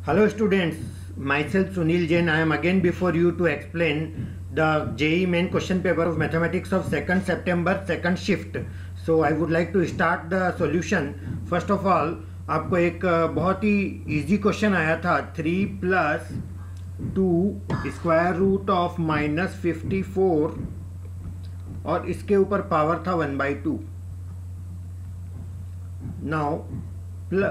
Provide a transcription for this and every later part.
Hello students, myself Sunil Jain. I am again before you to explain the JEE main question paper of mathematics of 2nd September second shift. So I would like to start the solution. First of all, आपको एक बहुत ही easy question आया था 3 plus 2 square root of minus 54 और इसके ऊपर power था 1/2. Now -3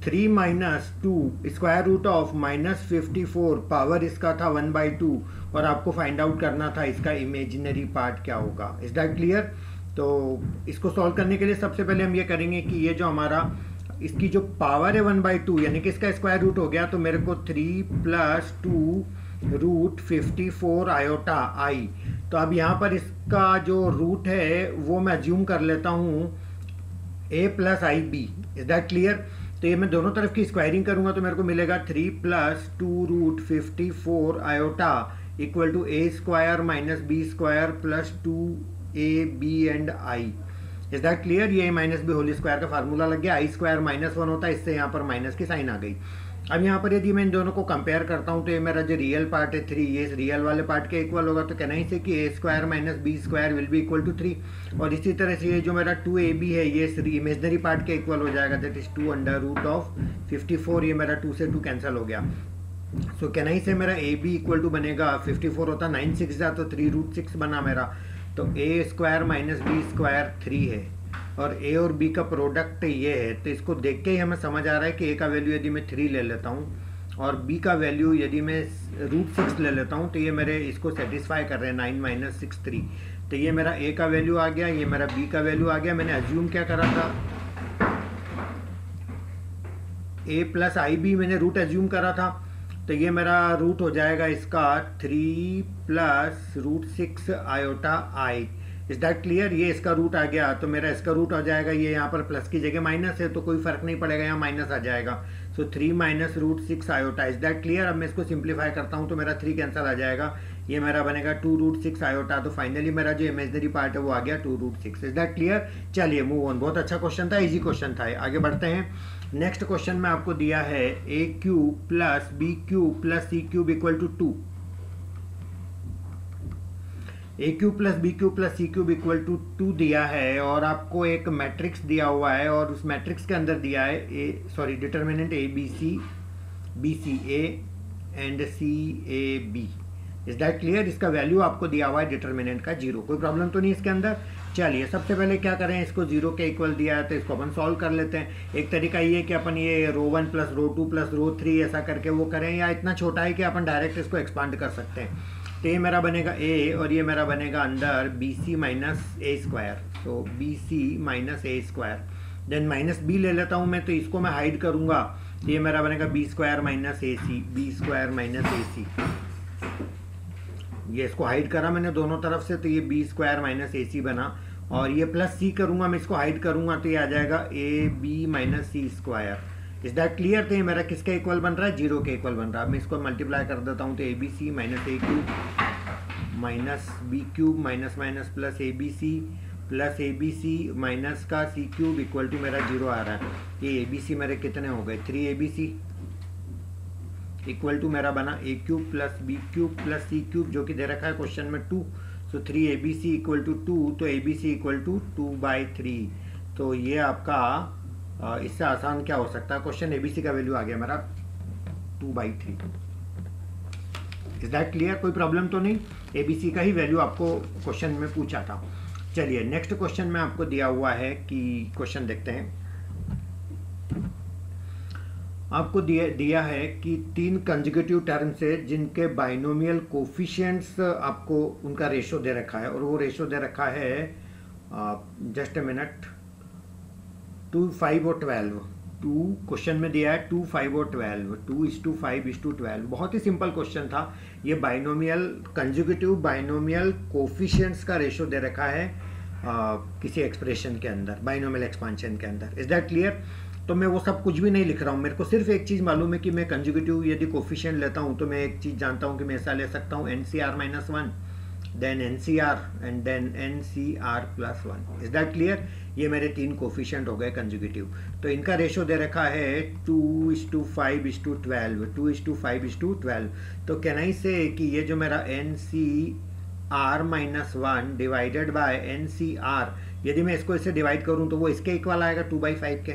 - 2 square root of -54 power इसका था 1/2 और आपको फाइंड आउट करना था इसका इमेजिनरी पार्ट क्या होगा. Is that clear? तो इसको सॉल्व करने के लिए सबसे पहले हम ये करेंगे कि ये जो हमारा इसकी जो पावर है 1/2 यानी कि इसका स्क्वायर रूट हो गया, तो मेरे को 3 + 2 रूट 54 आयोटा आई. तो अब यहाँ पर इसका जो रूट है वो मैं अज्यूम कर लेता हूँ a + IB. Is that clear? तो ये मैं दोनों तरफ की स्क्वायरिंग करूंगा तो मेरे को मिलेगा 3 + 2 root 54 iota equal to a² - b² + 2ab and i. Is that clear? ये a - b होल स्क्वायर का फार्मूला लग गया. i² -1 होता है, इससे यहाँ पर माइनस की साइन आ गई. अब यहाँ पर यदि मैं इन दोनों को कंपेयर करता हूँ तो ये मेरा जो रियल पार्ट है 3, ये इस रियल वाले पार्ट के इक्वल होगा. तो कहना ही से कि a² - b² will be equal to 3. और इसी तरह से ये जो मेरा 2ab है ये इस इमेजनरी पार्ट के इक्वल हो जाएगा, दैट इज 2√54. ये मेरा 2 से 2 कैंसिल हो गया. सो कहना ही से मेरा ab इक्वल टू बनेगा 54 होता 9 6 जा तो 3√6 बना मेरा. तो a² - b² 3 है और a और b का प्रोडक्ट ये है. तो इसको देख के ही हमें समझ आ रहा है कि a का वैल्यू यदि मैं 3 ले लेता हूँ और b का वैल्यू यदि मैं √6 ले लेता हूँ तो ये मेरे इसको सेटिस्फाई कर रहे हैं 9 - 6 3. तो ये मेरा a का वैल्यू आ गया, ये मेरा b का वैल्यू आ गया. मैंने अज्यूम क्या करा था, a + IB मैंने रूट अज्यूम करा था. तो ये मेरा रूट हो जाएगा इसका 3 + √6 iota i. Is that clear? ये इसका रूट आ गया तो मेरा इसका रूट आ जाएगा, ये यहाँ पर प्लस की जगह माइनस है तो कोई फर्क नहीं पड़ेगा, यहाँ माइनस आ जाएगा. सो 3 - √6 आयोटा. Is that clear? अब मैं इसको सिंप्लीफाई करता हूँ तो मेरा 3 कैंसिल आ जाएगा, ये मेरा बनेगा 2√6 आयोटा. तो फाइनली मेरा जो इमेजनरी पार्ट है वो आ गया 2√6. Is that clear? चलिए मूव ऑन. बहुत अच्छा क्वेश्चन था, इजी क्वेश्चन था. आगे बढ़ते हैं. नेक्स्ट क्वेश्चन में आपको दिया है a³ + b³ + c³ equal to 2. a³ + b³ + c³ equal to 2 दिया है और आपको एक मैट्रिक्स दिया हुआ है और उस मैट्रिक्स के अंदर दिया है determinant ABC, BCA and CAB. Is that clear? इसका वैल्यू आपको दिया हुआ है डिटर्मिनेंट का 0. कोई प्रॉब्लम तो नहीं इसके अंदर. चलिए सबसे पहले क्या करें, इसको 0 के इक्वल दिया है तो इसको अपन सॉल्व कर लेते हैं. एक तरीका ये कि अपन ये ρ1 + ρ2 + ρ3 ऐसा करके वो करें, या इतना छोटा है कि अपन डायरेक्ट इसको एक्सपांड कर सकते हैं. तो ये मेरा बनेगा a और ये मेरा बनेगा अंदर BC - a². तो BC - a². देन -b ले लेता हूँ मैं, तो इसको मैं हाइड करूँगा. तो ये मेरा बनेगा b² - AC, b² - AC. ये इसको हाइड करा मैंने दोनों तरफ से, तो ये b² - AC बना. और ये +c करूँगा मैं, इसको हाइड करूँगा तो ये आ जाएगा ab - c². Is that clear? तो ये मेरा किसके इक्वल बन रहा है? 0 के इक्वल बन रहा है. मैं इसको मल्टीप्लाई कर देता हूँ तो ABC - a³ - b³ - ABC + ABC minus का c³ इक्वल टू मेरा 0 आ रहा है. ये ABC मेरे कितने हो गए? 3ABC इक्वल टू मेरा बना a³ + b³ + c³ जो कि दे रखा है क्वेश्चन में 2. सो 3ABC इक्वल टू 2, तो ABC इक्वल टू 2/3. तो ये आपका इससे आसान क्या हो सकता है क्वेश्चन. ABC का वैल्यू आ गया मेरा 2/3. Is that clear? कोई प्रॉब्लम तो नहीं. ABC का ही वैल्यू आपको क्वेश्चन में पूछा था. चलिए नेक्स्ट क्वेश्चन में आपको दिया हुआ है कि क्वेश्चन देखते हैं. आपको दिया है कि 3 कंसेक्यूटिव टर्म्स है जिनके बाइनोमियल कोफिशिएंट्स आपको उनका रेशो दे रखा है और वो रेशो दे रखा है जस्ट अ मिनट 2, 5 और 12. 2 क्वेश्चन में दिया है 2, 5 और 12. 2:5:12. बहुत ही सिंपल क्वेश्चन था. ये बाइनोमियल कंसेक्यूटिव बाइनोमियल कोफिशिएंट्स का रेशो दे रखा है किसी एक्सप्रेशन के अंदर, बाइनोमियल एक्सपांशन के अंदर. Is that clear? तो मैं वो सब कुछ भी नहीं लिख रहा हूँ. मेरे को सिर्फ एक चीज़ मालूम है कि मैं कंसेक्यूटिव यदि कोफिशिएंट लेता हूँ तो मैं एक चीज़ जानता हूँ कि मैं ऐसा ले सकता हूँ NCR - 1 then NCR and then NCR plus 1। Is that clear? ये मेरे 3 कोफिशिएंट हो गए कंजुगेटिव। तो इनका रेशो दे रखा है 2:5:12, 2:5:12। तो कैन आई से कि ये जो मेरा NCR-1 डिवाइडेड बाय NCR, यदि मैं इसको इससे डिवाइड करूं तो वो इसके इक्वल आएगा 2/5 के,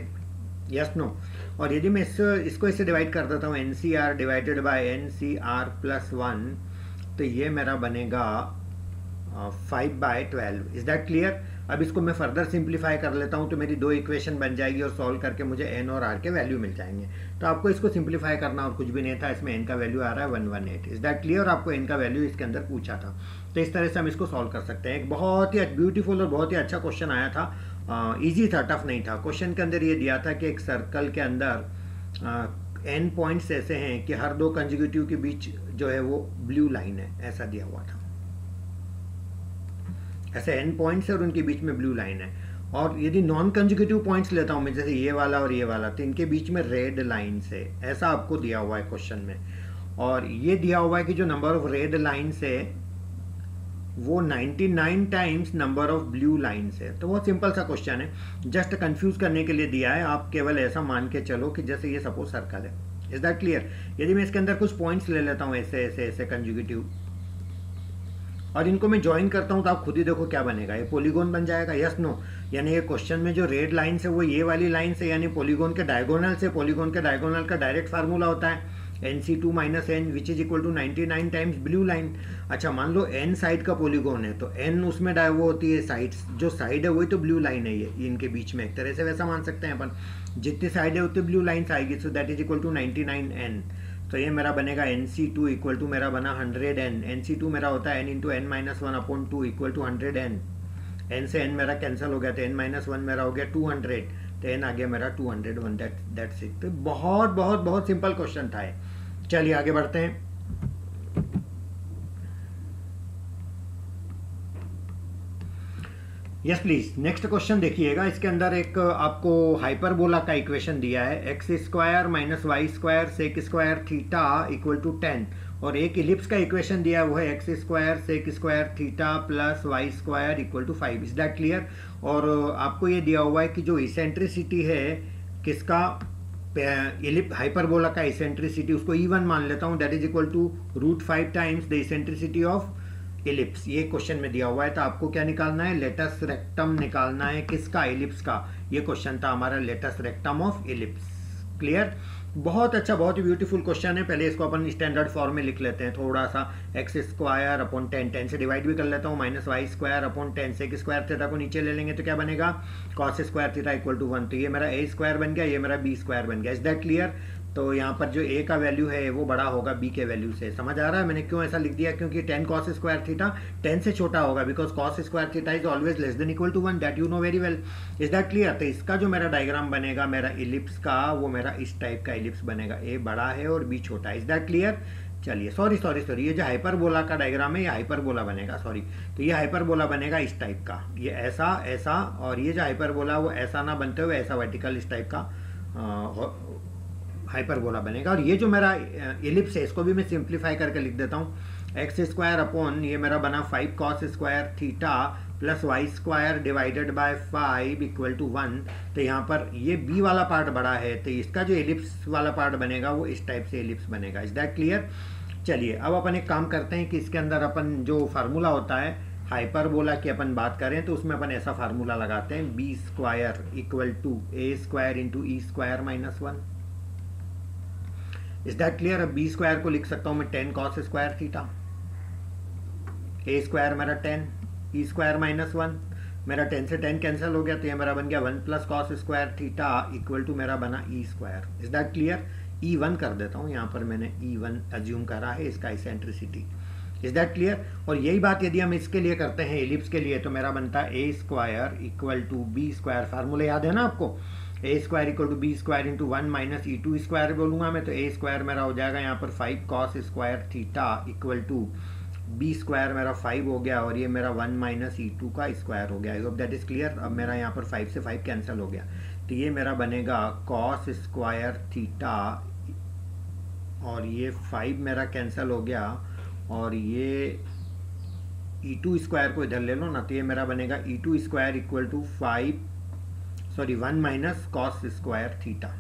यस नो? और यदि मैं इसको इससे डिवाइड कर देता हूँ NCR divided by NCR plus 1, तो ये मेरा बनेगा 5/12। Is that clear? अब इसको मैं फर्दर सिंप्लीफाई कर लेता हूँ तो मेरी 2 इक्वेशन बन जाएगी और सॉल्व करके मुझे n और r के वैल्यू मिल जाएंगे। तो आपको इसको सिंप्लीफाई करना और कुछ भी नहीं था, इसमें n का वैल्यू आ रहा है 118। Is that clear? आपको n का वैल्यू इसके अंदर पूछा था, तो इस तरह से हम इसको सॉल्व कर सकते हैं। एक बहुत ही ब्यूटीफुल और बहुत ही अच्छा क्वेश्चन आया था, ईजी था, टफ नहीं था। क्वेश्चन के अंदर ये दिया था कि एक सर्कल के अंदर n पॉइंट्स ऐसे हैं कि हर 2 कंजुगेटिव के बीच जो है वो ब्लू लाइन है, ऐसा दिया हुआ था। ऐसे n पॉइंट्स है और उनके बीच में ब्लू लाइन है। और यदि नॉन कंजुगेटिव पॉइंट्स लेता हूं मैं, जैसे ये वाला और ये वाला, तो इनके बीच में रेड लाइन्स है, ऐसा आपको दिया हुआ है क्वेश्चन में। और ये दिया हुआ है कि जो नंबर ऑफ रेड लाइन्स है वो 99 times number of blue lines है। तो बहुत सिंपल सा क्वेश्चन है, जस्ट कंफ्यूज करने के लिए दिया है। आप केवल ऐसा मान के चलो कि जैसे ये सपोज सर्कल है। Is that clear? यदि मैं इसके अंदर कुछ पॉइंट्स ले लेता हूँ ऐसे ऐसे ऐसे कंजुगेटिव, और इनको मैं ज्वाइन करता हूँ, तो आप खुद ही देखो क्या बनेगा, ये पॉलीगॉन बन जाएगा, यस नो? यानी ये क्वेश्चन में जो रेड लाइन है वो ये वाली लाइन से, यानी पॉलीगॉन के डायगोनल से। पॉलीगॉन के डायगोनल का डायरेक्ट फार्मूला होता है NC2 - n which is equal to 99 times blue line. अच्छा, मान लो n साइड का पॉलीगॉन है, तो n उसमें वो होती है साइड्स, जो साइड है वही तो ब्लू लाइन है, ये इनके बीच में। एक तरह से वैसा मान सकते हैं अपन, जितनी साइड है उतनी ब्लू लाइन्स आएगी। So that is equal to 99n। तो ये मेरा बनेगा NC2 इक्वल टू मेरा बना 100n। NC2 मेरा होता है n into n minus 1/2 equal to 100n। n से n मेरा कैंसिल हो गया, तो n माइनस 1 मेरा हो गया 200, तो n आ गया मेरा 201। That's it. तो बहुत बहुत बहुत सिंपल क्वेश्चन था ये। चलिए आगे बढ़ते हैं। यस प्लीज, नेक्स्ट क्वेश्चन देखिएगा। इसके अंदर एक आपको हाइपरबोला का इक्वेशन दिया है, x² - y² sec² theta equal to 10, और एक इलिप्स का इक्वेशन दिया है, वो है x² sec² theta plus y² equal to 5। Is that clear? और आपको ये दिया हुआ है कि जो इसेंट्रिसिटी है किसका, हाइपरबोला का इसेंट्रिसिटी, उसको E1 मान लेता हूँ, that is equal to √5 times the eccentricity of ellipse. ये क्वेश्चन में दिया हुआ है। तो आपको क्या निकालना है? लेटस रेक्टम निकालना है। किसका? इलिप्स का। ये क्वेश्चन था हमारा, latus rectum of ellipse. Clear? बहुत अच्छा, बहुत ही ब्यूटीफुल क्वेश्चन है। पहले इसको अपन स्टैंडर्ड फॉर्म में लिख लेते हैं थोड़ा सा। x² 10 से डिवाइड भी कर लेता हूँ, -y² 10 sec² थीटा को नीचे ले लेंगे तो क्या बनेगा, cos² थीटा इक्वल टू 1। तो ये मेरा a² बन गया, ये मेरा b² बन गया। Is that clear? तो यहाँ पर जो a का वैल्यू है वो बड़ा होगा b के वैल्यू से। समझ आ रहा है मैंने क्यों ऐसा लिख दिया? क्योंकि 10 cos² थीटा 10 से छोटा होगा, because cos² theta is always less than equal to 1, that you know very well. Is that clear? तो इसका जो मेरा डायग्राम बनेगा मेरा इलिप्स का, वो मेरा इस टाइप का इलिप्स बनेगा, a बड़ा है और b छोटा है। Is that clear? चलिए, सॉरी, ये जो हाइपरबोला का डायग्राम है ये हाइपरबोला बनेगा, सॉरी। तो ये हाइपरबोला बनेगा इस टाइप का, ये ऐसा ऐसा, और ये जो हाइपरबोला वो ऐसा ना बनते हुए ऐसा वर्टिकल इस टाइप का हाइपरबोला बनेगा। और ये जो मेरा इलिप्स है इसको भी मैं सिंप्लीफाई करके लिख देता हूँ, x² अपॉन ये मेरा बना 5 cos² theta plus y² divided by 5 equal to 1। तो यहाँ पर ये b वाला पार्ट बड़ा है, तो इसका जो इलिप्स वाला पार्ट बनेगा वो इस टाइप से इलिप्स बनेगा। Is that clear? चलिए अब अपन एक काम करते हैं कि इसके अंदर अपन जो फार्मूला होता है हाइपरबोला की अपन बात करें तो उसमें अपन ऐसा फार्मूला लगाते हैं, b² equal to a² into e² minus 1। Is that clear? अब b² को लिख सकता हूँ मैं 10 cos² थीटा, a² मेरा 10, e² माइनस 1, मेरा 10 से 10 कैंसिल हो गया, तो ये मेरा बन गया 1 plus cos² theta equal to मेरा बना e²। Is that clear? E1 कर देता हूँ, यहाँ पर मैंने E1 अज्यूम करा है इसका इसेंट्रिसिटी। Is that clear? और यही बात यदि हम इसके लिए करते हैं इलिप्स के लिए, तो मेरा बनता है a² equal to b², formula याद है ना आपको, a² equal to b² into 1 minus e2² बोलूंगा मैं, तो a² मेरा हो जाएगा यहाँ पर 5 cos² theta equal to b² मेरा 5 हो गया, और ये मेरा 1 माइनस e2 का स्क्वायर हो गया। आई होप दैट इज क्लियर। अब मेरा यहाँ पर 5 से 5 कैंसिल हो गया, तो ये मेरा बनेगा cos² थीटा, और ये 5 मेरा कैंसिल हो गया, और ये e2 स्क्वायर को इधर ले लो ना, तो ये मेरा बनेगा e2 square equal to 1 minus cos square theta.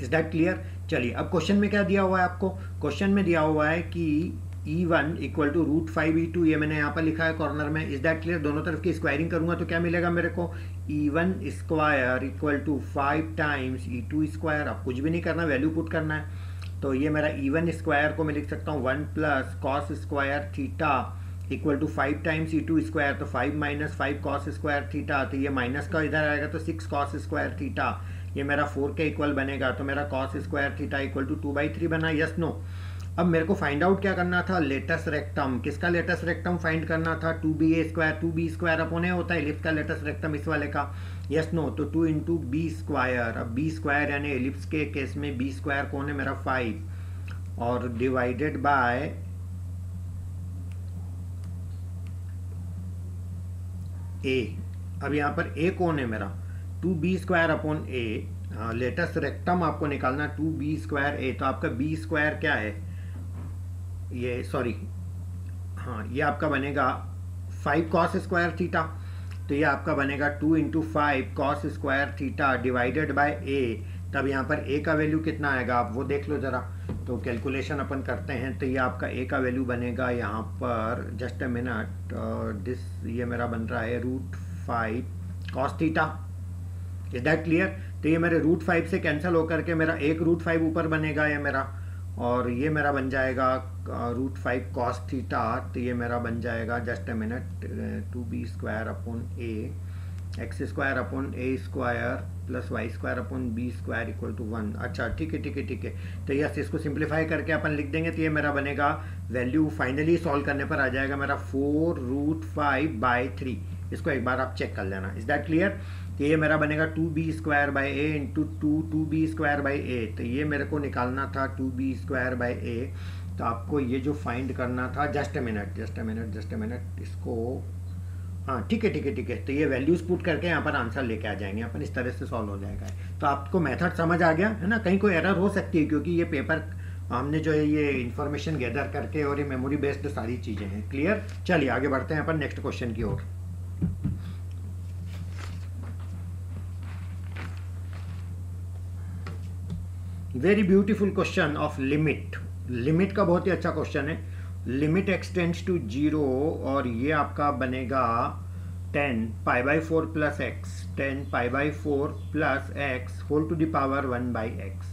Is that clear? चलिए अब क्वेश्चन में क्या दिया हुआ है आपको? क्वेश्चन में दिया हुआ है कि e1 इक्वल टू √5e2, ये मैंने यहाँ पर लिखा है कॉर्नर में। Is that clear? दोनों तरफ की स्क्वायरिंग करूंगा तो क्या मिलेगा मेरे को? e1 square equal to 5 times e2 square. अब कुछ भी नहीं करना, वैल्यू पुट करना है। तो ये मेरा e1 स्क्वायर को मैं लिख सकता हूँ 1 plus cos square theta equal to 5 times e2 square, तो 5 माइनस 5 कॉस स्क्वायर थीटा, तो ये माइनस का इधर आएगा तो 6 कॉस स्क्वायर थीटा, ये मेरा 4 के इक्वल बनेगा। तो मेरा cos square theta equal to 2/3 बना। Yes no? अब मेरे को फाइंड आउट क्या करना था? Latus rectum. किसका लेटस रेक्टम फाइंड करना था? 2ba square, 2b square upon ए होता है एलिप्स का लेटस रेक्टम इस वाले का। Yes no? तो 2 इंटू बी स्क्वायर। अब बी स्क्वायर यानी एलिप्स के केस में बी स्क्वायर कौन है मेरा? 5, और डिवाइडेड बाय ए। अब यहाँ पर ए कौन है मेरा? 2b स्क्वायर अपॉन ए। लेटस रेक्टम आपको निकालना 2b स्क्वायर ए, तो आपका b स्क्वायर क्या है? ये सॉरी, हाँ ये आपका बनेगा 5 कॉस स्क्वायर थीटा, तो ये आपका बनेगा 2 into 5 cos square theta divided by a. तब यहाँ पर ए का वैल्यू कितना आएगा आप वो देख लो ज़रा। तो कैलकुलेशन अपन करते हैं, तो ये आपका ए का वैल्यू बनेगा यहाँ पर, जस्ट अ मिनट, दिस ये मेरा बन रहा है √5 cos theta. Is that clear? तो ये मेरे √5 से कैंसिल होकर के मेरा एक √5 ऊपर बनेगा ये मेरा, और ये मेरा बन जाएगा √5 कॉस थीटा। तो ये मेरा बन जाएगा, just a minute, 2b square upon A x square upon A square plus Y square upon B square equal to 1। अच्छा ठीक है ठीक है ठीक है। तो यस, इसको सिंप्लीफाई करके अपन लिख देंगे, तो ये मेरा बनेगा वैल्यू फाइनली सॉल्व करने पर आ जाएगा मेरा 4√5/3। इसको एक बार आप चेक कर लेना। Is that clear? तो ये मेरा बनेगा 2b square by a into 2b square by a. तो ये मेरे को निकालना था 2b स्क्वायर बाई ए। तो आपको ये जो फाइंड करना था, जस्ट अ मिनट, इसको, हाँ ठीक है ठीक है ठीक है। तो ये वैल्यूज पुट करके यहाँ पर आंसर लेके आ जाएंगे अपन, इस तरह से सॉल्व हो जाएगा। तो आपको मेथड समझ आ गया है ना? कहीं कोई एरर हो सकती है क्योंकि ये पेपर हमने जो है ये इन्फॉर्मेशन गैदर करके, और ये मेमोरी बेस्ड सारी चीज़ें हैं। क्लियर? चलिए आगे बढ़ते हैं अपन नेक्स्ट क्वेश्चन की ओर। Very beautiful question of limit. Limit का बहुत ही अच्छा क्वेश्चन है। लिमिट एक्सटेंड्स टू 0, और ये आपका बनेगा 10π/4 plus x, 10π/4 plus x whole to the power 1/x।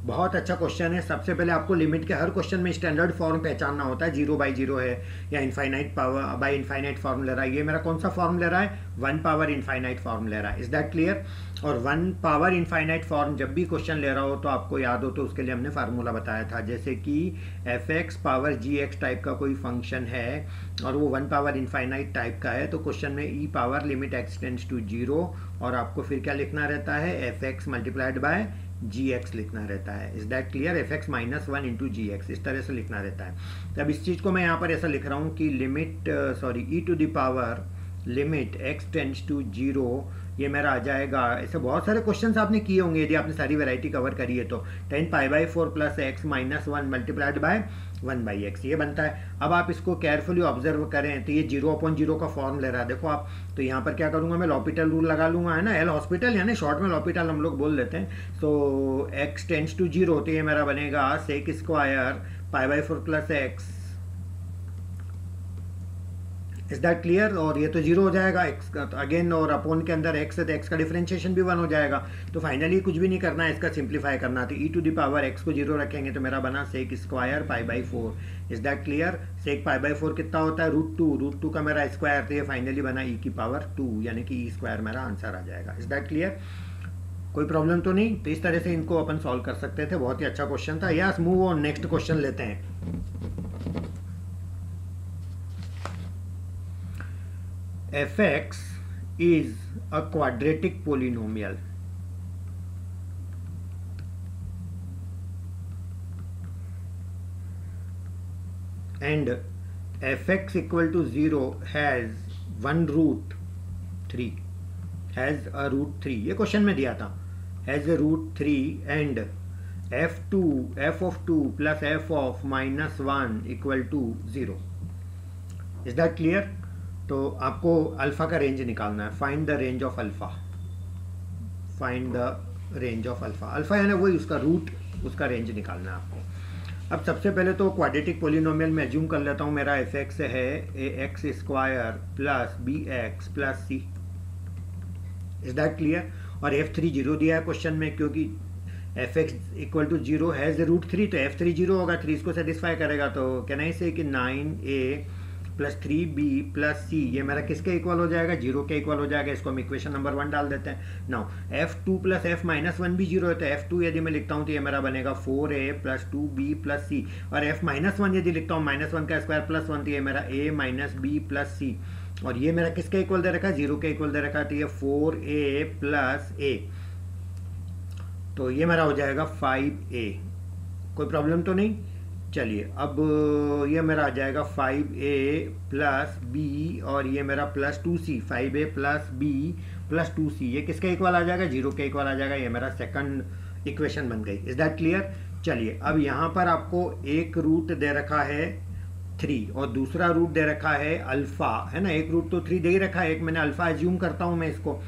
बहुत अच्छा क्वेश्चन है। सबसे पहले आपको लिमिट के हर क्वेश्चन में स्टैंडर्ड फॉर्म पहचानना होता है, 0/0 है या infinite power bye infinite form ले रहा है। ये मेरा कौन सा फॉर्म ले रहा है? 1 पावर इनफाइनाइट फॉर्म ले रहा है। Is that clear? और 1 पावर इनफाइनाइट फॉर्म जब भी क्वेश्चन ले रहा हो तो आपको याद हो तो उसके लिए हमने फार्मूला बताया था, जैसे कि fx पावर gx टाइप का कोई फंक्शन है और वो 1 पावर इनफाइनाइट टाइप का है, तो क्वेश्चन में e power limit extends to 0, और आपको फिर क्या लिखना रहता है? fx मल्टीप्लाइड बाय gx लिखना रहता है। Is that clear? fx minus 1 into gx, इस तरह से लिखना रहता है। तो अब इस चीज़ को मैं यहाँ पर ऐसा लिख रहा हूँ कि limit e to the power limit x tends to 0, ये मेरा आ जाएगा। ऐसे बहुत सारे क्वेश्चंस आपने किए होंगे यदि आपने सारी वैरायटी कवर करी है तो 10π/4 plus x minus 1 multiplied by 1/x ये बनता है। अब आप इसको केयरफुली ऑब्जर्व करें तो ये 0/0 का फॉर्म ले रहा है। देखो आप, तो यहाँ पर क्या करूँगा मैं? l'Hopital रूल लगा लूँगा, है ना? एल हॉस्पिटल यानी शॉर्ट में l'Hopital हम लोग बोल देते हैं। तो x टेंड्स टू 0, तो ये मेरा बनेगा sec square π/4 plus x. Is that clear? और ये तो 0 हो जाएगा x का, तो अगेन और अपॉन के अंदर x है तो x का डिफरेंशिएशन भी 1 हो जाएगा। तो फाइनली कुछ भी नहीं करना है, इसका सिंप्लीफाई करना है। तो e to the power x को 0 रखेंगे तो मेरा बना sec square π/4। Is that clear? sec π/4 कितना होता है? √2 का मेरा स्क्वायर, तो ये फाइनली बना e की पावर 2, यानी कि e स्क्वायर मेरा आंसर आ जाएगा। Is that clear? कोई प्रॉब्लम तो नहीं? तो इस तरह से इनको अपन सॉल्व कर सकते थे। बहुत ही अच्छा क्वेश्चन था। Yes, move on, next question लेते हैं। fx is a quadratic polynomial and fx equal to 0 has √3, has a √3, ये क्वेश्चन में दिया था, has a √3 and f of 2 plus f of -1 equal to 0। Is that clear? तो आपको alpha का range निकालना है, find the range of alpha, find the range of alpha. Alpha यानी वही उसका रूट, उसका रेंज निकालना है आपको। अब सबसे पहले तो क्वाड्रेटिक पोलिनोमियल में एज्यूम कर लेता हूँ मेरा एफ एक्स है a x square plus b x plus c, is that clear? और F3 जीरो दिया है क्वेश्चन में, क्योंकि f x equal to zero has root 3, तो F3 जीरो होगा, 3 इसको सेटिस्फाई करेगा। तो कैन आई से कि 9A प्लस 3B प्लस सी, ये मेरा किसके इक्वल हो जाएगा? जीरो के इक्वल हो जाएगा। इसको हम इक्वेशन नंबर 1 डाल देते हैं। Now F2 plus F minus 1 भी जीरो है, तो F2 यदि मैं लिखता हूँ तो ये मेरा बनेगा 4A प्लस 2B प्लस सी, और F माइनस 1 यदि लिखता हूँ माइनस 1 का स्क्वायर प्लस 1, तो ये मेरा A माइनस B प्लस सी, और ये मेरा किसके इक्वल दे रखा है? जीरो के इक्वल दे रखा है, तो ये 4A प्लस A, तो ये मेरा हो जाएगा 5A। कोई प्रॉब्लम तो नहीं? चलिए अब ये मेरा आ जाएगा 5A प्लस B, और ये मेरा plus 2C, 5A plus B plus 2C, ये किसके इक्वल आ जाएगा? जीरो के इक्वल आ जाएगा। ये मेरा सेकंड इक्वेशन बन गई। Is that clear? चलिए अब यहाँ पर आपको एक रूट दे रखा है 3 और दूसरा रूट दे रखा है अल्फ़ा, है ना? एक रूट तो 3 दे ही रखा है, एक मैंने अल्फ़ा एज्यूम करता हूँ मैं इसको,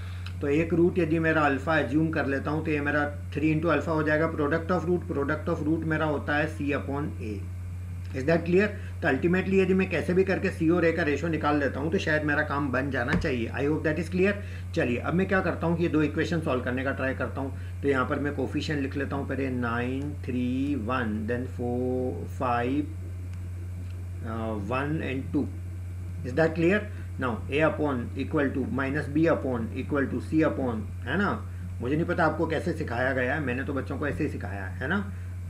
तो एक रूट यदि मेरा अल्फ़ा एज्यूम कर लेता हूँ तो ये मेरा 3 इंटू अल्फ़ा हो जाएगा product of root. Product of root मेरा होता है C upon A। Is that clear? तो अल्टीमेटली यदि मैं कैसे भी करके C और A का रेशो निकाल लेता हूँ तो शायद मेरा काम बन जाना चाहिए। आई होप दैट इज क्लियर। चलिए अब मैं क्या करता हूँ कि ये दो इक्वेशन सॉल्व करने का ट्राई करता हूँ। तो यहाँ पर मैं कोफिशिएंट लिख लेता हूँ पहले 9 3 1 then 4 5 1 and 2। Is that clear? Now A upon equal to minus B upon equal to C upon, है ना? मुझे नहीं पता आपको कैसे सिखाया गया है, मैंने तो बच्चों को ऐसे ही सिखाया है ना?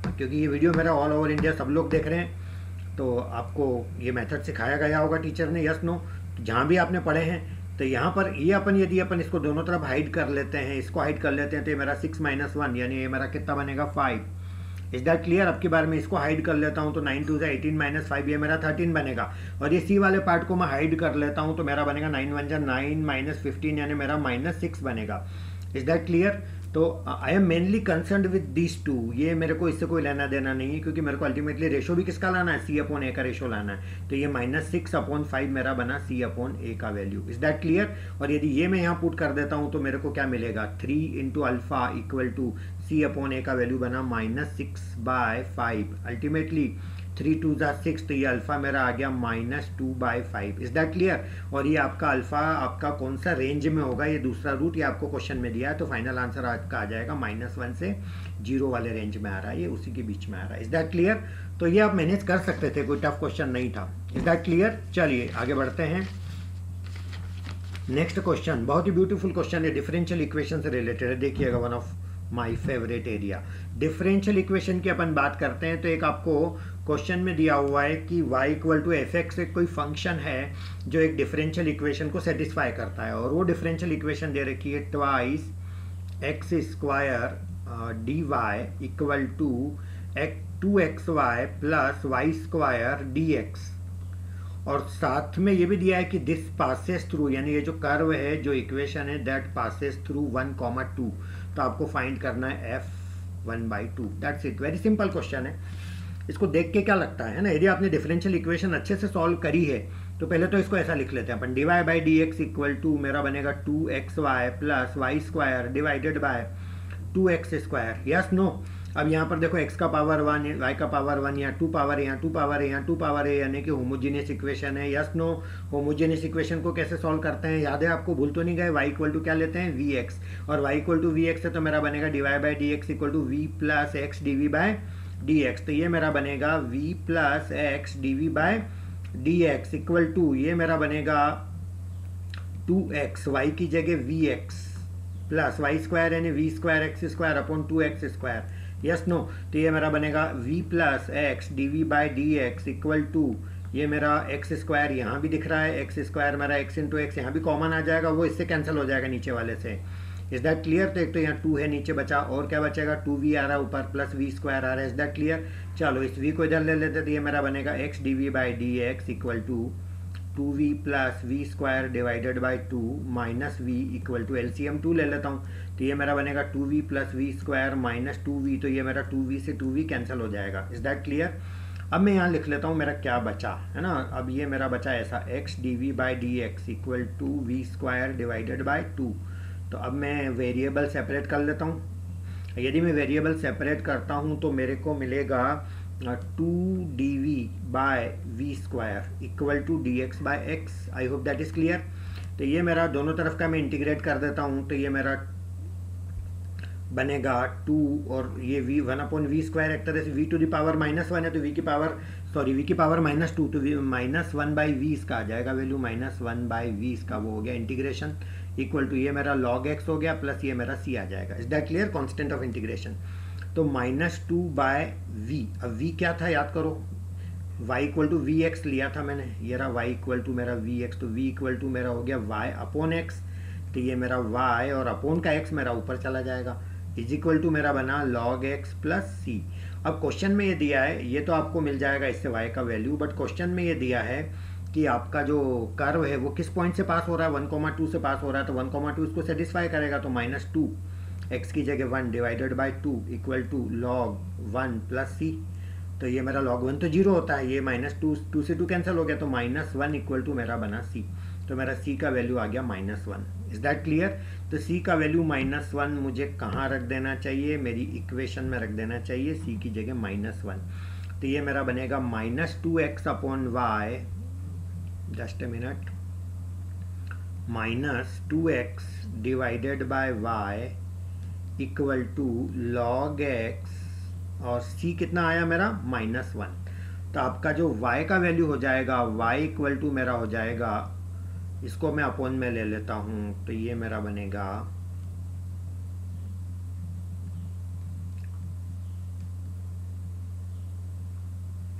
क्योंकि ये वीडियो मेरा ऑल ओवर इंडिया सब लोग देख रहे हैं, तो आपको ये मेथड सिखाया गया होगा टीचर ने, यस नो? जहाँ भी आपने पढ़े हैं। तो यहाँ पर ये अपन यदि अपन इसको दोनों तरफ हाइड कर लेते हैं, इसको हाइड कर लेते हैं, तो ये मेरा 6 माइनस 1 यानी ये मेरा कितना बनेगा? 5। Is that clear? अब की बार मैं इसको हाइड कर लेता हूँ तो 9 2 18 माइनस 5, ये मेरा 13 बनेगा। और ये C वाले पार्ट को मैं हाइड कर लेता हूँ तो मेरा बनेगा 9 1 9 माइनस 15 यानी मेरा माइनस 6 बनेगा। Is that clear? तो I am mainly concern with this two, ये मेरे को इससे कोई लेना देना नहीं है, क्योंकि मेरे को अल्टीमेटली रेशो भी किसका लाना है? C अपॉन A का रेशो लाना है। तो ये माइनस 6 अपॉन 5 मेरा बना C अपॉन A का वैल्यू। Is that clear? और यदि ये मैं यहाँ पुट कर देता हूँ तो मेरे को क्या मिलेगा? 3 into alpha equal to C upon A का वैल्यू बना माइनस 6 बाय 5। अल्टीमेटली 3 2 6, तो ये अल्फा मेरा आ गया minus 2 by 5। Is that clear? और ये आपका अल्फा आपका कौन सा रेंज में होगा? ये दूसरा रूट ये आपको क्वेश्चन में दिया है, तो फाइनल आंसर आपका आ जाएगा -1 से 0 वाले रेंज में आ रहा है, ये उसी के बीच में आ रहा है। Is that clear? तो ये आप मैनेज कर सकते थे, कोई टफ क्वेश्चन नहीं था। Is that clear? चलिए आगे बढ़ते हैं। नेक्स्ट क्वेश्चन बहुत ही ब्यूटीफुल क्वेश्चन है, डिफरेंशियल इक्वेशन से रिलेटेड है। देखिएगा, one of my favourite area. Differential equation की अपन बात करते हैं तो एक आपको क्वेश्चन में दिया हुआ है कि y equal to F X एक कोई फंक्शन है जो एक डिफरेंशियल इक्वेशन को सेटिस्फाई करता है, और वो डिफरेंशियल इक्वेशन दे रखी है twice X square D Y equal to 2xy plus Y square D X, और साथ में ये भी दिया है कि दिस पासेस थ्रू, यानी ये जो कर्व है, जो इक्वेशन है, दैट पासेस थ्रू 1,2। तो आपको फाइंड करना है f1/2। That's it, very simple question है। इसको देख के क्या लगता है ना, यदि आपने डिफरेंशियल इक्वेशन अच्छे से सॉल्व करी है तो पहले तो इसको ऐसा लिख लेते हैं अपन, dy by D X equal to मेरा बनेगा 2xy plus Y square divided by 2x square. Yes no? अब यहाँ पर देखो x का पावर 1, y का पावर 1, यहाँ 2 पावर है, यहाँ 2 पावर है, यहाँ 2 पावर है, यानी कि होमोजेनियस इक्वेशन है। Yes no? होमोजेनियस इक्वेशन को कैसे सॉल्व करते हैं याद है आपको? भूल तो नहीं गए? y इक्वल टू क्या लेते हैं? vx, और y इक्वल टू vx है तो मेरा बनेगा dy by D X equal to v plus X D by D X. तो ये मेरा बनेगा v plus X D by D X equal to ये मेरा बनेगा 2x, y की जगह vx प्लस वाई स्क्वायर यानी v square X square upon 2x square. Yes no? तो ये मेरा बनेगा v plus X D by D X equal to ये मेरा एक्स स्क्वायर यहाँ भी दिख रहा है, एक्स स्क्वायर मेरा x इंटू एक्स यहाँ भी कॉमन आ जाएगा, वो इससे कैंसिल हो जाएगा नीचे वाले से। Is that clear? तो एक तो यहाँ 2 है, नीचे बचा और क्या बचेगा? 2v आ रहा है ऊपर प्लस v स्क्वायर आ रहा है। Is that clear? चलो इस v को इधर ले लेते तो ये मेरा बनेगा x D by D X equal to 2v plus V square divided by 2 minus v equal to LCM 2 ले लेता हूँ, तो ये मेरा बनेगा 2v plus V square minus 2v, तो ये मेरा 2v से 2v कैंसिल हो जाएगा। Is that clear? अब मैं यहाँ लिख लेता हूँ मेरा क्या बचा है ना। अब ये मेरा बचा ऐसा x dv by D X equal to V square divided by 2। तो अब मैं वेरिएबल सेपरेट कर लेता हूँ। यदि मैं वेरिएबल सेपरेट करता हूँ तो मेरे को मिलेगा 2dv by V square equal to D X by X. I hope that is clear. तो ये मेरा दोनों तरफ का मैं इंटीग्रेट कर देता हूँ, तो ये मेरा बनेगा 2 और ये v 1/v स्क्वायर एक तरह से v टू द पावर -1 है तो v की पावर -2 तो -1/v इसका आ जाएगा वैल्यू, -1/v इसका वो हो गया इंटीग्रेशन इक्वल टू ये मेरा log x हो गया प्लस ये मेरा c आ जाएगा। Is that clear? Constant of integration. तो -2/v। अब v क्या था याद करो, y equal to V X लिया था मैंने, ये रहा y इक्वल टू मेरा वी एक्स। तो v इक्वल टू मेरा हो गया y अपॉन x, तो ये मेरा y और अपॉन का x मेरा ऊपर चला जाएगा इज इक्वल टू मेरा बना log x प्लस c। अब क्वेश्चन में ये दिया है, ये तो आपको मिल जाएगा इससे y का वैल्यू, बट क्वेश्चन में ये दिया है कि आपका जो कर्व है वो किस पॉइंट से पास हो रहा है, 1,2 से पास हो रहा है। तो 1,2 इसको सेटिस्फाई करेगा, तो -2 x की जगह 1 divided by 2 equal to log 1 plus c। तो ये मेरा log 1 तो 0 होता है, ये -2 से 2 कैंसिल हो गया, तो -1 इक्वल टू मेरा बना c। तो मेरा c का वैल्यू आ गया -1। Is that clear? तो c का वैल्यू -1 मुझे कहाँ रख देना चाहिए, मेरी इक्वेशन में रख देना चाहिए c की जगह -1। तो ये मेरा बनेगा -2x upon y, just a minute, -2x divided by y equal to log x और c कितना आया मेरा -1। तो आपका जो y का वैल्यू हो जाएगा, y इक्वल टू मेरा हो जाएगा, इसको मैं अपोन में ले लेता हूं, तो ये मेरा बनेगा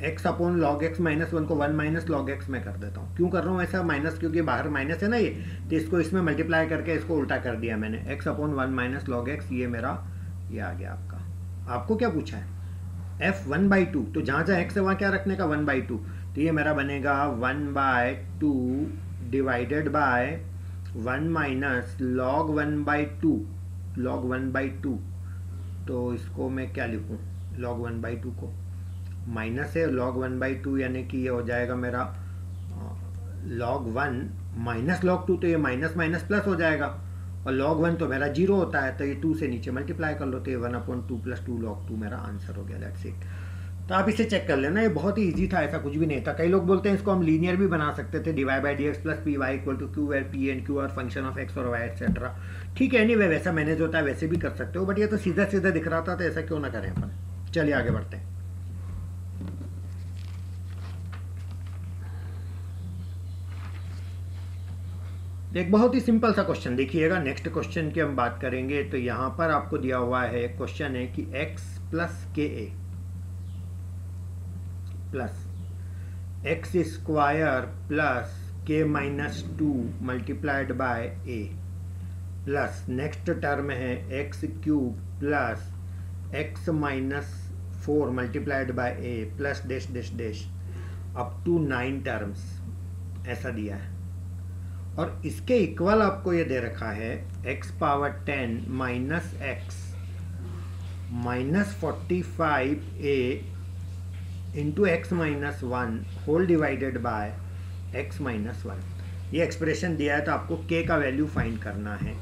x अपॉन log x -1 को 1 माइनस log x में कर देता हूँ। क्यों कर रहा हूँ ऐसा माइनस, क्योंकि बाहर माइनस है ना ये, तो इसको इसमें मल्टीप्लाई करके इसको उल्टा कर दिया मैंने, x upon 1 minus log x। ये मेरा ये आ गया आपका। आपको क्या पूछा है f 1/2, तो जहाँ जहाँ x है वहाँ क्या रखने का 1/2। तो ये मेरा बनेगा 1/2 divided by 1 minus log 1/2, log 1/2। तो इसको मैं क्या लिखूँ, log 1/2 को माइनस है, log 1/2 यानी कि ये हो जाएगा मेरा log 1 माइनस log 2, तो ये माइनस माइनस प्लस हो जाएगा, और log 1 तो मेरा 0 होता है, तो ये 2 से नीचे मल्टीप्लाई कर लो, तो ये 1/2 प्लस 2 log 2 मेरा आंसर हो गया। That's it. तो आप इसे चेक कर लेना, ये बहुत ही इजी था, ऐसा कुछ भी नहीं था। कई लोग बोलते हैं इसको हम लीनियर भी बना सकते थे, dy/dx plus py equal to q where p and q are function of x और y एक्सेट्रा। ठीक है, एनीवे वैसा मैनेज होता है, वैसे भी कर सकते हो, बट ये तो सीधा सीधा दिख रहा था, तो ऐसा क्यों ना करें अपन। चलिए आगे बढ़ते हैं। एक बहुत ही सिंपल सा क्वेश्चन देखिएगा, नेक्स्ट क्वेश्चन की हम बात करेंगे। तो यहाँ पर आपको दिया हुआ है, क्वेश्चन है कि x प्लस के a plus x square plus के -2 multiplied by a plus next term है x cube plus x -4 multiplied by a plus dash dash dash up to 9 terms, ऐसा दिया है। और इसके इक्वल आपको ये दे रखा है x power 10 minus X -45a into X -1 whole divided by x -1। ये एक्सप्रेशन दिया है, तो आपको k का वैल्यू फाइंड करना है।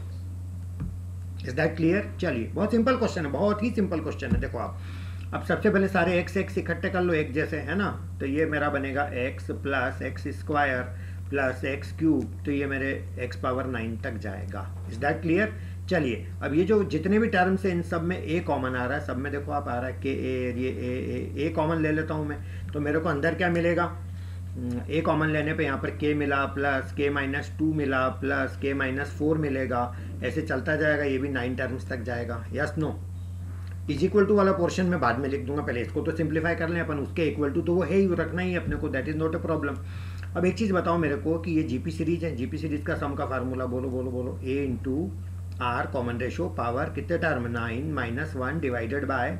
Is that clear? चलिए, बहुत सिंपल क्वेश्चन है, बहुत ही सिंपल क्वेश्चन है। देखो आप, अब सबसे पहले सारे x इकट्ठे कर लो, एक जैसे है ना। तो ये मेरा बनेगा x plus x square plus x cube, तो ये मेरे x पावर 9 तक जाएगा। Is that clear? चलिए, अब ये जो जितने भी टर्म्स हैं इन सब में a कॉमन आ रहा है, सब में देखो आप आ रहा है के ए, ये a कॉमन ले लेता हूँ मैं, तो मेरे को अंदर क्या मिलेगा, a कॉमन लेने पे यहाँ पर k मिला प्लस k -2 मिला प्लस k -4 मिलेगा, ऐसे चलता जाएगा, ये भी 9 टर्म्स तक जाएगा। Yes no? Is equal to वाला पोर्शन में बाद में लिख दूंगा, पहले इसको तो सिंप्लीफाई कर लें अपन, उसके इक्वल टू तो वो है ही, रखना ही अपने को, that is not a problem. अब एक चीज़ बताओ मेरे को कि ये जीपी सीरीज है, जीपी सीरीज का सम का फार्मूला बोलो बोलो बोलो, a into R common ratio power कितने टर्म 9 -1 डिवाइडेड बाय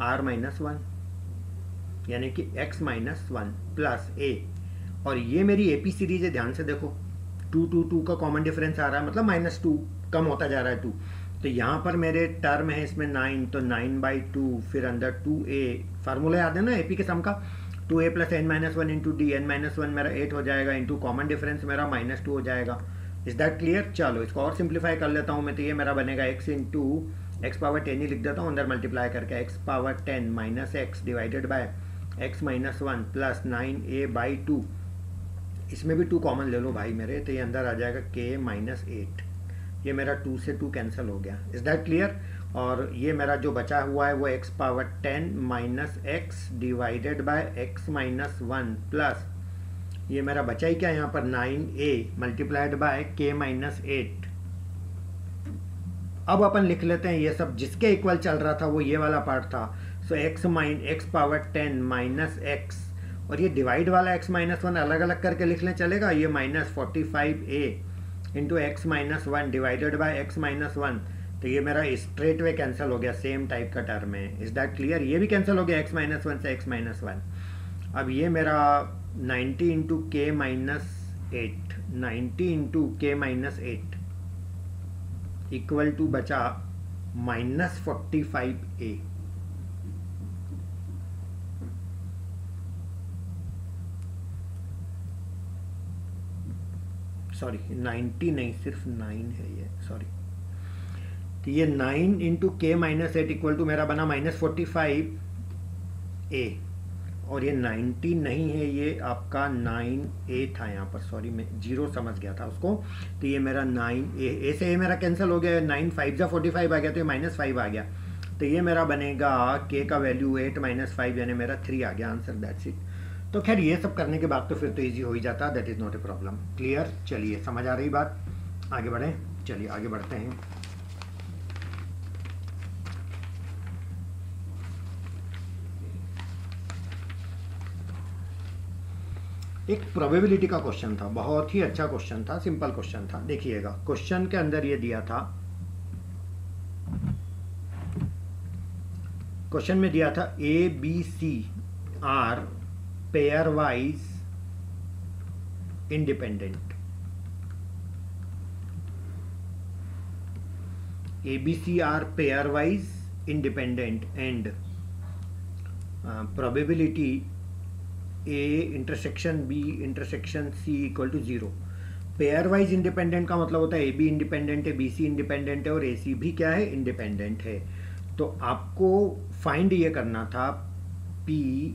r -1 यानी कि x -1 प्लस a। और ये मेरी एपी सीरीज है, ध्यान से देखो 2 का कॉमन डिफरेंस आ रहा है, मतलब -2 कम होता जा रहा है 2। तो यहाँ पर मेरे टर्म है इसमें 9, तो 9/2 फिर अंदर 2a, फार्मूला याद है ना एपी के सम का, 2a plus n minus one into D, N minus one मेरा 8 हो जाएगा, इंटू कॉमन डिफरेंस मेरा -2 हो जाएगा। Is that clear? चलो इसको और सिंप्लीफाई कर लेता हूँ मैं, तो ये मेरा बनेगा x इंटू एक्स पावर 10 ही लिख देता हूँ अंदर मल्टीप्लाई करके, x power 10 minus x divided by x minus one plus 9a/2, इसमें भी 2 कॉमन ले लो भाई मेरे, तो ये अंदर आ जाएगा k माइनस 8, ये मेरा 2 से 2 कैंसिल हो गया। Is that clear? और ये मेरा जो बचा हुआ है वो x power 10 minus x divided by x minus one plus ये मेरा बचा ही क्या यहाँ पर 9a multiplied by k minus 8। अब अपन लिख लेते हैं ये सब जिसके इक्वल चल रहा था वो ये वाला पार्ट था। सो x पावर 10 माइनस एक्स, और ये डिवाइड वाला x माइनस वन अलग अलग करके लिख लें चलेगा, ये -45a into x minus one divided by x minus one, तो ये मेरा स्ट्रेट वे कैंसिल हो गया, सेम टाइप का टर्म है। Is that clear? ये भी कैंसिल हो गया x माइनस वन से x माइनस वन। अब ये मेरा 90 इंटू के माइनस 8, 90 इंटू के माइनस 8 इक्वल टू बचा -45a। सॉरी 90 नहीं, सिर्फ 9 है ये, सॉरी। तो ये 9 इंटू के माइनस 8 इक्वल टू मेरा बना -45a, और ये 90 नहीं है, ये आपका 9a था यहाँ पर, सॉरी मैं 0 समझ गया था उसको। तो ये मेरा 9a से ये मेरा कैंसिल हो गया, 9 5 जा 45 आ गया, तो ये -5 आ गया, तो ये मेरा बनेगा k का वैल्यू 8 माइनस 5 यानी मेरा 3 आ गया आंसर, दैट्स इट। तो खैर ये सब करने के बाद तो फिर तो ईजी हो ही जाता, that is not a problem. Clear? चलिए समझ आ रही बात, आगे बढ़ें, चलिए आगे बढ़ते हैं। एक प्रोबेबिलिटी का क्वेश्चन था, बहुत ही अच्छा क्वेश्चन था, सिंपल क्वेश्चन था। देखिएगा क्वेश्चन के अंदर ये दिया था, क्वेश्चन में दिया था A B C are pairwise independent, A B C are pairwise independent and probability A intersection B intersection C equal to 0। Pairwise independent का मतलब होता है ए बी इंडिपेंडेंट है, बी सी इंडिपेंडेंट है और ए सी भी क्या है, इंडिपेंडेंट है। तो आपको फाइंड ये करना था P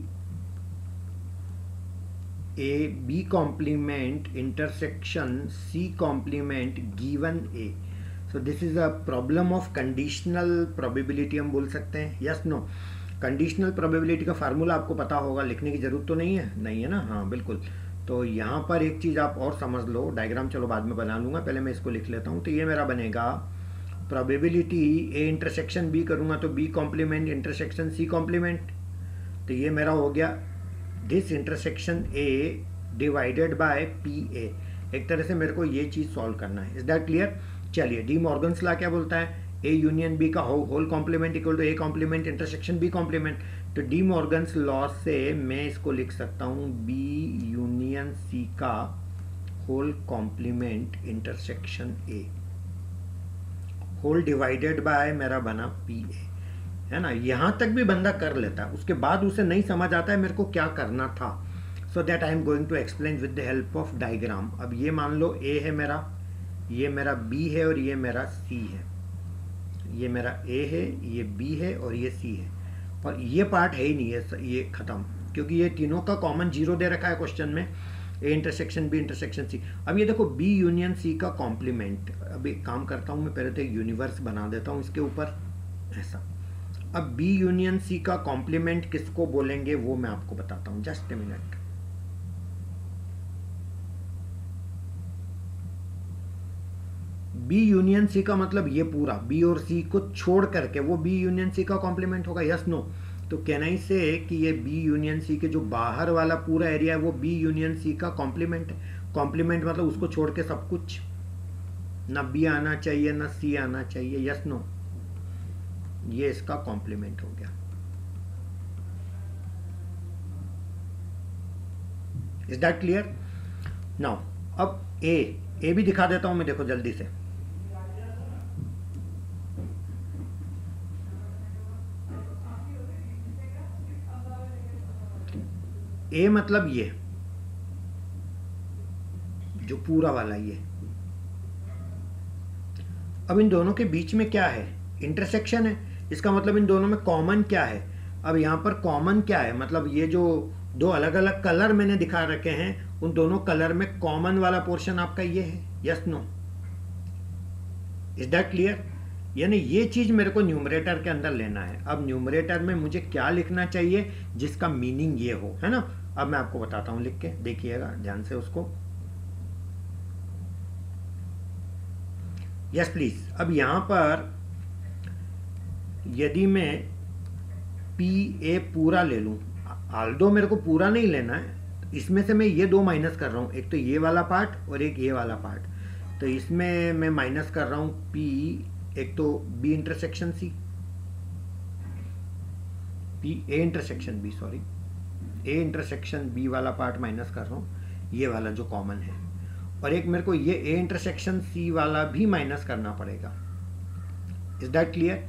A B complement intersection C complement given A. So this is a problem of conditional probability हम बोल सकते हैं, यस नो। कंडीशनल प्रोबेबिलिटी का फार्मूला आपको पता होगा, लिखने की जरूरत तो नहीं है, नहीं है ना? हाँ बिल्कुल। तो यहाँ पर एक चीज़ आप और समझ लो, डायग्राम चलो बाद में बना लूँगा, पहले मैं इसको लिख लेता हूँ। तो ये मेरा बनेगा प्रोबेबिलिटी ए इंटरसेक्शन बी करूँगा तो B complement intersection C complement, तो ये मेरा हो गया this intersection A divided by P A. एक तरह से मेरे को ये चीज़ सॉल्व करना है। Is that clear? चलिए डी मॉर्गन्स लॉ क्या बोलता है, ए यूनियन बी का whole complement equal to A complement intersection B complement. तो डी मॉर्गन्स लॉ से मैं इसको लिख सकता हूँ बी यूनियन सी का whole complement intersection A, whole divided by मेरा बना पी ए, है ना? यहाँ तक भी बंदा कर लेता है, उसके बाद उसे नहीं समझ आता है मेरे को क्या करना था। So that I am going to explain with the help of diagram. अब ये मान लो ए है मेरा, ये मेरा बी है और ये मेरा सी है, ये मेरा ए है, ये बी है और ये सी है, और ये पार्ट है ही नहीं है, ये खत्म, क्योंकि ये तीनों का कॉमन 0 दे रखा है क्वेश्चन में, A intersection B intersection C. अब ये देखो बी यूनियन सी का कॉम्प्लीमेंट, अब एक काम करता हूँ मैं, पहले तो एक यूनिवर्स बना देता हूँ इसके ऊपर ऐसा। अब बी यूनियन सी का कॉम्प्लीमेंट किसको बोलेंगे वो मैं आपको बताता हूँ, just a minute. B union C का मतलब ये पूरा बी और सी को छोड़ करके वो बी यूनियन सी का कॉम्प्लीमेंट होगा, यस नो? तो कैन आई से कि ये बी यूनियन सी के जो बाहर वाला पूरा एरिया है वो बी यूनियन सी का कॉम्प्लीमेंट है। कॉम्प्लीमेंट मतलब उसको छोड़ के सब कुछ, ना बी आना चाहिए ना सी आना चाहिए, यस नो? ये इसका कॉम्प्लीमेंट हो गया। Is that clear? नाउ अब ए भी दिखा देता हूं मैं, देखो जल्दी से। ए मतलब ये जो पूरा वाला ये। अब इन दोनों के बीच में क्या है? इंटरसेक्शन है। इसका मतलब इन दोनों में कॉमन क्या है? अब यहाँ पर कॉमन क्या है? मतलब ये जो दो अलग अलग कलर मैंने दिखा रखे हैं, उन दोनों कलर में कॉमन वाला पोर्शन आपका ये है। Yes no? Is that clear? यानी ये चीज मेरे को न्यूमरेटर के अंदर लेना है। अब न्यूमरेटर में मुझे क्या लिखना चाहिए जिसका मीनिंग ये हो, है ना? अब मैं आपको बताता हूं लिख के, देखिएगा ध्यान से उसको। Yes please. अब यहां पर यदि मैं पी ए पूरा ले लूं, आल्दो मेरे को पूरा नहीं लेना है, इसमें से मैं ये दो माइनस कर रहा हूं, एक तो ये वाला पार्ट और एक ये वाला पार्ट। तो इसमें मैं माइनस कर रहा हूं पी, एक तो B intersection C, P A intersection B, sorry A intersection B वाला पार्ट माइनस कर रहा हूं, ये वाला जो कॉमन है। और एक मेरे को ये ए इंटरसेक्शन सी वाला भी माइनस करना पड़ेगा। Is that clear?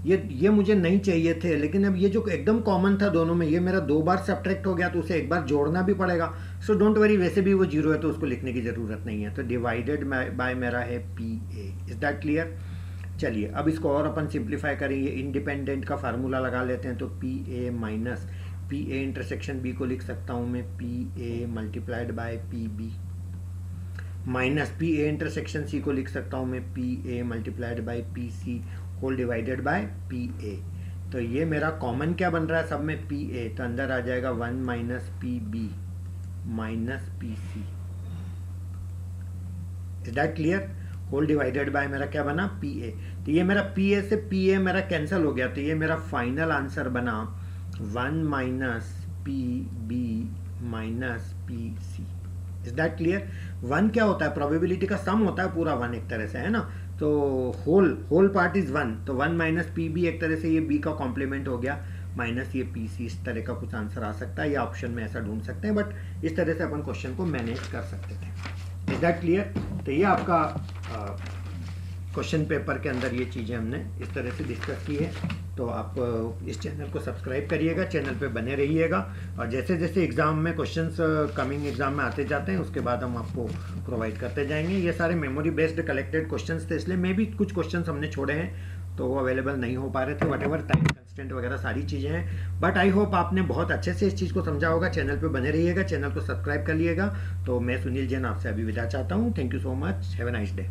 ये मुझे नहीं चाहिए थे, लेकिन अब ये जो एकदम कॉमन था दोनों में, ये मेरा दो बार सब्ट्रैक्ट हो गया, तो उसे एक बार जोड़ना भी पड़ेगा। सो डोंट वरी, वैसे भी वो जीरो है तो उसको लिखने की ज़रूरत नहीं है। तो डिवाइडेड बाय मेरा है P A. Is that clear? चलिए अब इसको और अपन सिंप्लीफाई करेंगे, इंडिपेंडेंट का फार्मूला लगा लेते हैं। तो P A minus P A intersection B को लिख सकता हूँ मैं P A multiplied by P B, minus P A intersection C को लिख सकता हूँ मैं P A multiplied by P C whole divided by P A. तो ये मेरा कॉमन क्या बन रहा है सब में? P A. तो अंदर आ जाएगा 1 minus P B minus P C. Is that clear? Whole divided by मेरा क्या बना? P A. तो ये मेरा पी ए से पी ए मेरा कैंसिल हो गया, तो ये मेरा फाइनल आंसर बना 1 minus P B minus P C. Is that clear? 1 क्या होता है? प्रोबेबिलिटी का सम होता है पूरा 1 एक तरह से, है ना? तो होल पार्ट इज 1, तो 1 माइनस पी बी एक तरह से ये बी का कॉम्प्लीमेंट हो गया, माइनस ये पी सी। इस तरह का कुछ आंसर आ सकता है, या ऑप्शन में ऐसा ढूंढ सकते हैं, बट इस तरह से अपन क्वेश्चन को मैनेज कर सकते थे। Is that clear? तो ये आपका क्वेश्चन पेपर के अंदर ये चीज़ें हमने इस तरह से डिस्कस की है। तो आप इस चैनल को सब्सक्राइब करिएगा, चैनल पे बने रहिएगा, और जैसे जैसे एग्ज़ाम में क्वेश्चंस कमिंग एग्ज़ाम में आते जाते हैं उसके बाद हम आपको प्रोवाइड करते जाएंगे। ये सारे मेमोरी बेस्ड कलेक्टेड क्वेश्चंस थे, इसलिए मे भी कुछ क्वेश्चंस हमने छोड़े हैं तो वो अवेलेबल नहीं हो पा रहे थे, वट एवर टाइम कंस्टेंट वगैरह सारी चीज़ें हैं। बट आई होप आपने बहुत अच्छे से इस चीज़ को समझा होगा। चैनल पे बने रहिएगा, चैनल को सब्सक्राइब कर लिएगा। तो मैं सुनील जैन आपसे अभी विदा चाहता हूँ। Thank you so much, have a nice day.